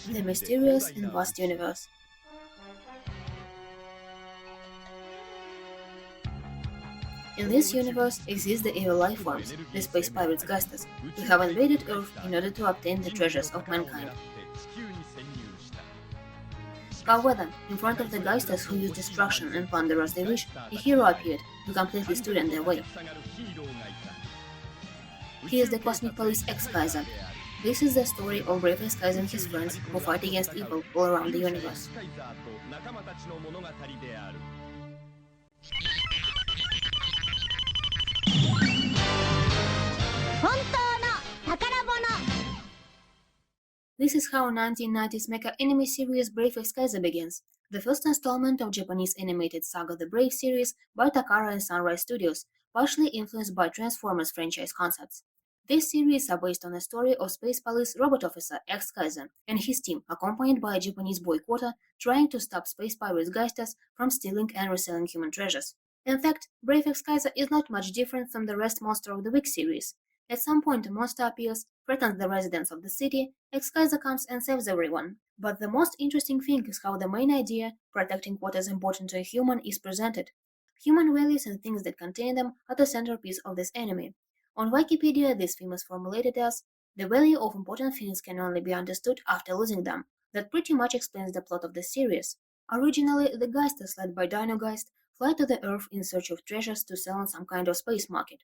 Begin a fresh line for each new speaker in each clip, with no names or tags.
The mysterious and vast universe. In this universe exist the evil life forms, the space pirates Gustas, who have invaded Earth in order to obtain the treasures of mankind. However, in front of the Geisters who use destruction and plunder as they wish, a hero appeared who completely stood in their way. He is the cosmic police Exkaiser. This is the story of brave Exkaiser and his friends who fight against evil all around the universe.
本当の宝物
This is how 1990s mecha anime series Brave Exkaiser begins, the first installment of Japanese animated saga The Brave series by Takara and Sunrise Studios, partially influenced by Transformers franchise concepts. This series are based on a story of space police robot officer Exkaiser and his team, accompanied by a Japanese boy Kota, trying to stop space pirates Geistas from stealing and reselling human treasures. In fact, Brave Exkaiser is not much different from the rest Monster of the Week series. At some point, a monster appears, threatens the residents of the city, Exkaiser comes and saves everyone. But the most interesting thing is how the main idea, protecting what is important to a human, is presented. Human values and things that contain them are the centerpiece of this anime. On Wikipedia, this theme is formulated as, the value of important things can only be understood after losing them. That pretty much explains the plot of the series. Originally, the Geisters, led by Dino Geist, fly to the Earth in search of treasures to sell on some kind of space market.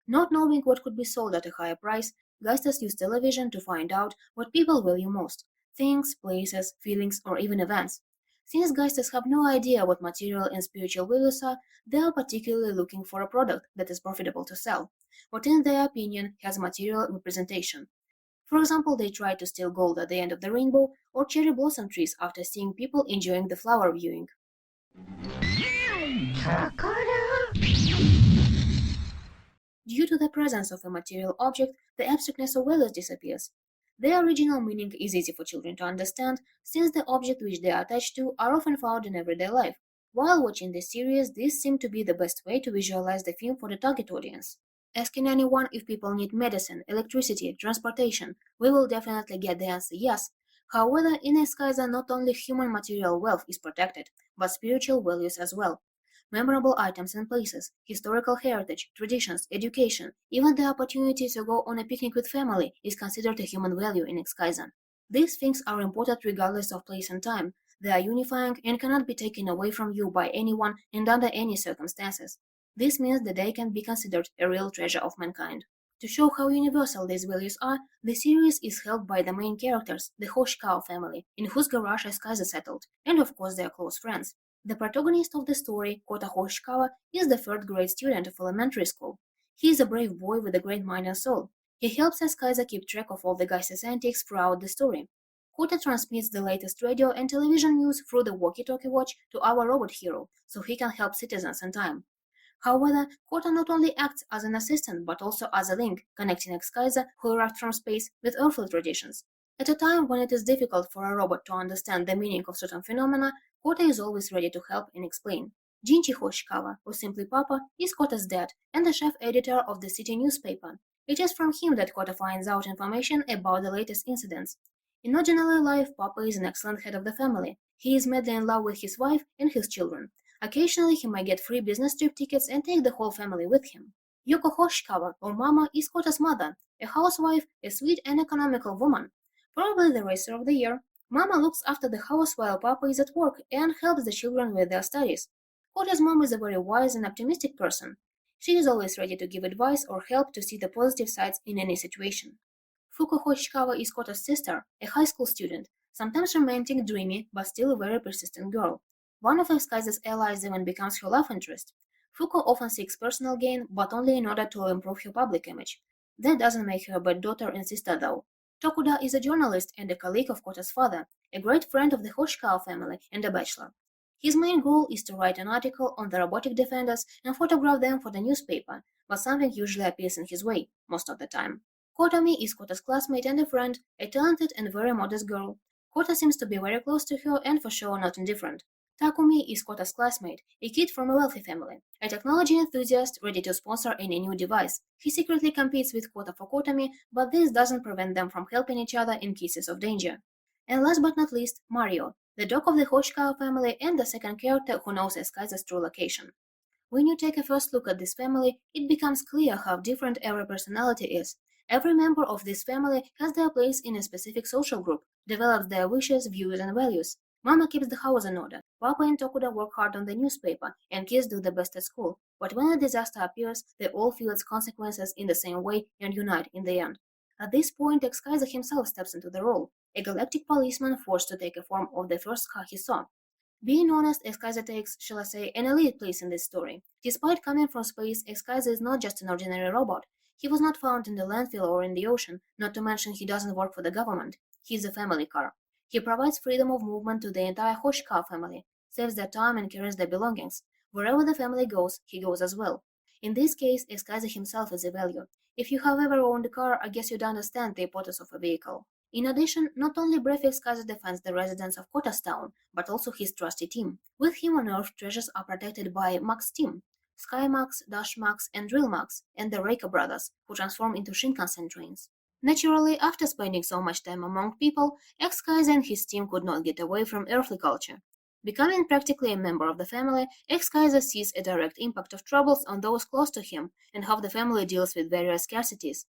Not knowing what could be sold at a higher price, Geisters use television to find out what people value most: things, places, feelings, or even events. Since Geisters have no idea what material and spiritual values are, they are particularly looking for a product that is profitable to sell, what in their opinion has material representation. For example, they try to steal gold at the end of the rainbow or cherry blossom trees after seeing people enjoying the flower viewing.
宝
Due to the presence of a material object, the abstractness of values disappears. Their original meaning is easy for children to understand, since the objects which they are attached to are often found in everyday life. While watching this series, this seemed to be the best way to visualize the film for the target audience. Asking anyone if people need medicine, electricity, transportation, we will definitely get the answer yes. However, in Exkaiser, not only human material wealth is protected, but spiritual values as well. Memorable items and places, historical heritage, traditions, education, even the opportunity to go on a picnic with family is considered a human value in Exkaiser. These things are important regardless of place and time. They are unifying and cannot be taken away from you by anyone and under any circumstances. This means that they can be considered a real treasure of mankind. To show how universal these values are, the series is helped by the main characters, the Hoshikawa family, in whose garage Exkaiser settled, and of course their close friends. The protagonist of the story, Kota Hoshikawa, is the third grade student of elementary school. He is a brave boy with a great mind and soul. He helps Exkaiser keep track of all the Geist's antics throughout the story. Kota transmits the latest radio and television news through the walkie-talkie watch to our robot hero, so he can help citizens in time. However, Kota not only acts as an assistant but also as a link connecting Exkaiser, who arrived from space, with earthly traditions. At a time when it is difficult for a robot to understand the meaning of certain phenomena, Kota is always ready to help and explain. Jinchi Hoshikawa, or simply Papa, is Kota's dad and the chief editor of the city newspaper. It is from him that Kota finds out information about the latest incidents. In ordinary life, Papa is an excellent head of the family. He is madly in love with his wife and his children. Occasionally, he might get free business trip tickets and take the whole family with him. Yoko Hoshikawa, or Mama, is Kota's mother, a housewife, a sweet and economical woman. Probably the racer of the year, Mama looks after the house while Papa is at work and helps the children with their studies. Kota's mom is a very wise and optimistic person. She is always ready to give advice or help to see the positive sides in any situation. Fuko Hoshikawa is Kota's sister, a high school student, sometimes romantic, dreamy, but still a very persistent girl. One of Exkaiser's allies even becomes her love interest. Fuko often seeks personal gain, but only in order to improve her public image. That doesn't make her a bad daughter and sister though. Tokuda is a journalist and a colleague of Kota's father, a great friend of the Hoshikawa family and a bachelor. His main goal is to write an article on the robotic defenders and photograph them for the newspaper, but something usually appears in his way, most of the time. Kotomi is Kota's classmate and a friend, a talented and very modest girl. Kota seems to be very close to her and for sure not indifferent. Takumi is Kota's classmate, a kid from a wealthy family, a technology enthusiast ready to sponsor any new device. He secretly competes with Kota for Kotomi, but this doesn't prevent them from helping each other in cases of danger. And last but not least, Mario, the dog of the Hoshikawa family and the second character who knows Exkaiser's true location. When you take a first look at this family, it becomes clear how different every personality is. Every member of this family has their place in a specific social group, develops their wishes, views, and values. Mama keeps the house in order, Papa and Tokuda work hard on the newspaper, and kids do the best at school. But when a disaster appears, they all feel its consequences in the same way and unite in the end. At this point, Exkaiser himself steps into the role, a galactic policeman forced to take a form of the first car he saw. Being honest, Exkaiser takes, shall I say, an elite place in this story. Despite coming from space, Exkaiser is not just an ordinary robot. He was not found in the landfill or in the ocean, not to mention he doesn't work for the government. He is a family car. He provides freedom of movement to the entire Hoshikawa family, saves their time and carries their belongings. Wherever the family goes, he goes as well. In this case, Exkaiser himself is a value. If you have ever owned a car, I guess you'd understand the importance of a vehicle. In addition, not only brave Exkaiser defends the residents of Kota's town, but also his trusty team. With him on Earth, treasures are protected by Max team, Sky Max, Dash Max, and Drill Max, and the Reika brothers, who transform into Shinkansen trains. Naturally, after spending so much time among people, Exkaiser and his team could not get away from earthly culture. Becoming practically a member of the family, Exkaiser sees a direct impact of troubles on those close to him and how the family deals with various scarcities.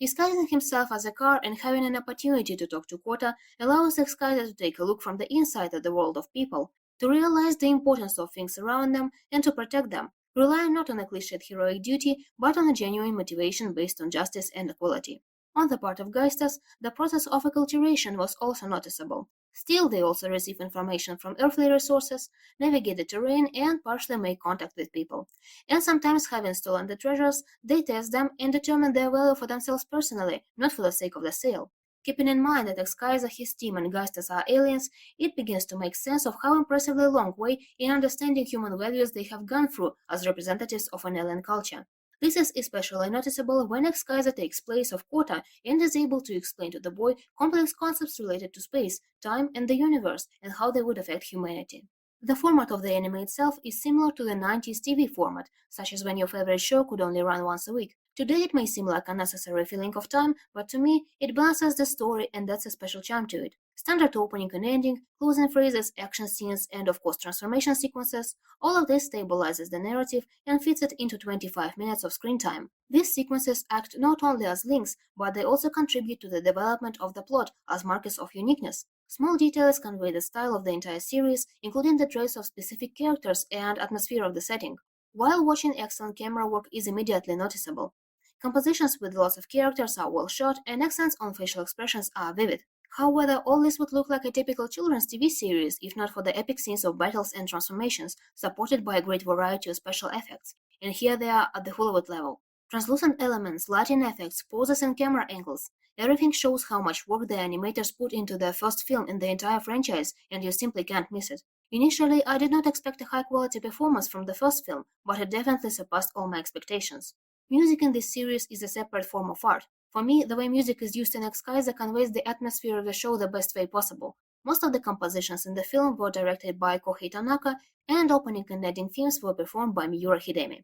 Disguising himself as a car and having an opportunity to talk to Kota allows Exkaiser to take a look from the inside of the world of people, to realize the importance of things around them and to protect them, relying not on a cliched heroic duty but on a genuine motivation based on justice and equality. On the part of Geisters, the process of acculturation was also noticeable. Still, they also receive information from earthly resources, navigate the terrain, and partially make contact with people. And sometimes, having stolen the treasures, they test them and determine their value for themselves personally, not for the sake of the sale. Keeping in mind that Exkaiser, his team, and Geisters are aliens, it begins to make sense of how impressively long way in understanding human values they have gone through as representatives of an alien culture. This is especially noticeable when Exkaiser takes place of Kota and is able to explain to the boy complex concepts related to space, time, and the universe, and how they would affect humanity. The format of the anime itself is similar to the 90s TV format, such as when your favorite show could only run once a week. Today it may seem like a necessary filling of time, but to me, it balances the story and that's a special charm to it. Standard opening and ending, closing phrases, action scenes, and of course transformation sequences, all of this stabilizes the narrative and fits it into 25 minutes of screen time. These sequences act not only as links, but they also contribute to the development of the plot as markers of uniqueness. Small details convey the style of the entire series, including the traits of specific characters and atmosphere of the setting. While watching, excellent camera work is immediately noticeable. Compositions with lots of characters are well shot, and accents on facial expressions are vivid. However, all this would look like a typical children's TV series if not for the epic scenes of battles and transformations, supported by a great variety of special effects. And here they are at the Hollywood level. Translucent elements, lighting effects, poses and camera angles. Everything shows how much work the animators put into their first film in the entire franchise, and you simply can't miss it. Initially, I did not expect a high quality performance from the first film, but it definitely surpassed all my expectations. Music in this series is a separate form of art. For me, the way music is used in Exkaiser conveys the atmosphere of the show the best way possible. Most of the compositions in the film were directed by Kohei Tanaka, and opening and ending themes were performed by Miura Hidemi.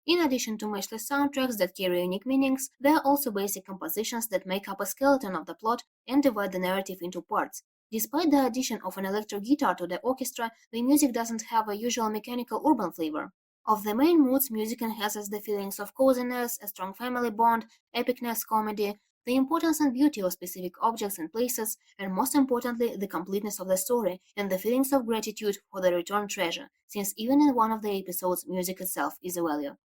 In addition to matchless soundtracks that carry unique meanings, there are also basic compositions that make up a skeleton of the plot and divide the narrative into parts. Despite the addition of an electric guitar to the orchestra, the music doesn't have a usual mechanical urban flavor. Of the main moods, music enhances the feelings of coziness, a strong family bond, epicness, comedy, the importance and beauty of specific objects and places, and most importantly, the completeness of the story and the feelings of gratitude for the returned treasure, since even in one of the episodes, music itself is a value.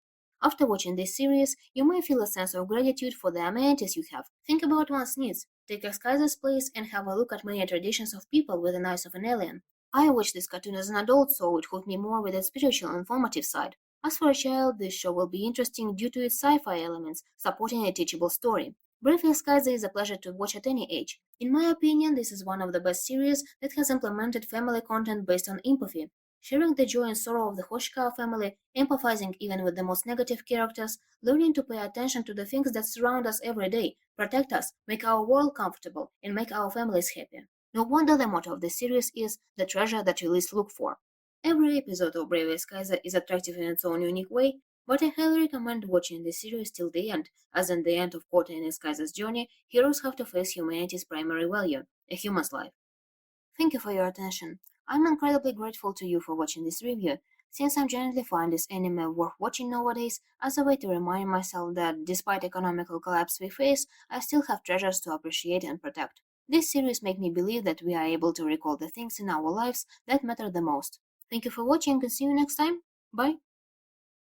After watching this series, you may feel a sense of gratitude for the amenities you have. Think about one's needs, take Exkaiser's place, and have a look at many traditions of people with the eyes of an alien. I watched this cartoon as an adult, so it hooked me more with its spiritual and informative side. As for a child, this show will be interesting due to its sci-fi elements, supporting a teachable story. Brave Exkaiser is a pleasure to watch at any age. In my opinion, this is one of the best series that has implemented family content based on empathy. Sharing the joy and sorrow of the Hoshikawa family, empathizing even with the most negative characters, learning to pay attention to the things that surround us every day, protect us, make our world comfortable, and make our families happy. No wonder the motto of the series is the treasure that you least look for. Every episode of Brave Exkaiser is attractive in its own unique way, but I highly recommend watching the series till the end, as in the end of Kota and Exkaiser's journey, heroes have to face humanity's primary value, a human's life. Thank you for your attention. I'm incredibly grateful to you for watching this review, since I genuinely find this anime worth watching nowadays as a way to remind myself that despite economical collapse we face, I still have treasures to appreciate and protect. This series makes me believe that we are able to recall the things in our lives that matter the most. Thank you for watching and see you next time. Bye.